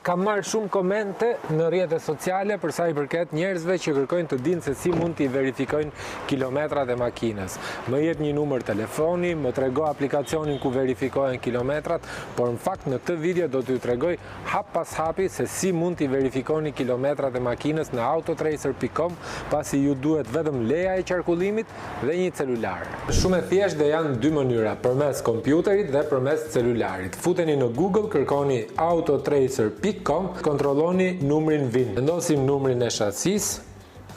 Kam marrë shumë komente në rrjetet sociale për sa i përket njerëzve që kërkojnë të dinë se si mund t'i verifikojnë kilometrat e makinës. Më jep një numër telefoni, më trego aplikacionin ku verifikohen kilometrat, por në fakt në këtë video do t'ju tregoj hap pas hapi se si mund t'i verifikoni kilometrat e makinës në autotracer.com, pasi ju duhet vetëm leja e qarkullimit dhe një celular. Shumë e thjeshtë dhe janë dy mënyra, përmes kompjuterit dhe përmes celularit. Futeni në Google, kërkoni autotracer.com, kontrolloni numrin VIN. Vendosim numrin e shasis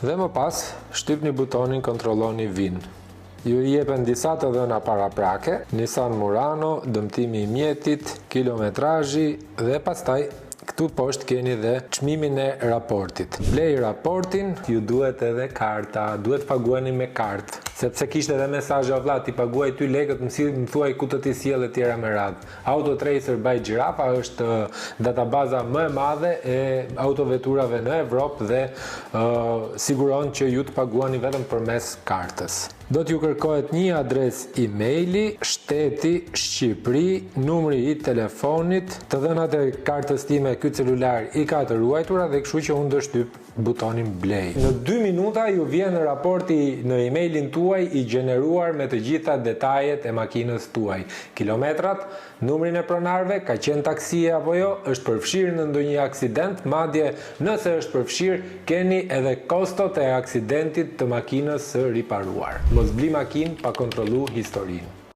dhe më pas shtypni butonin kontrolloni VIN. Ju jepen disa të dhëna paraprake, Nissan Murano, dëmtimi i mjetit, kilometrazhi dhe pastaj këtu poshtë keni dhe çmimin e raportit. Blej raportin, ju duhet edhe karta, duhet paguani me kartë. Sepse kishte edhe mesazhe vlla, ti paguaj ty lekët, më thuaj ku të ti sjell e tjera me radhë. Autotracer by Gjirafa është databaza më e madhe e autoveturave në Evropë dhe siguron që ju të paguani vetëm përmes kartës. Do t'ju kërkohet një adres emaili, shteti, Shqipëri, numri i telefonit, të dhënat e kartës time, ky celular i ka të ruajtura dhe kështu që unë do shtyp butonin blej. Në 2 minuta ju vjen raporti në emailin tuaj i gjeneruar me të gjitha detajet e makinës tuaj. Kilometrat, numrin e pronarëve, ka qenë taksie apo jo, është përfshirë në ndonjë aksident, madje nëse është përfshirë, keni edhe kostot e aksidentit të makinës së riparuar. Mos bli makinë pa kontrollu historinë.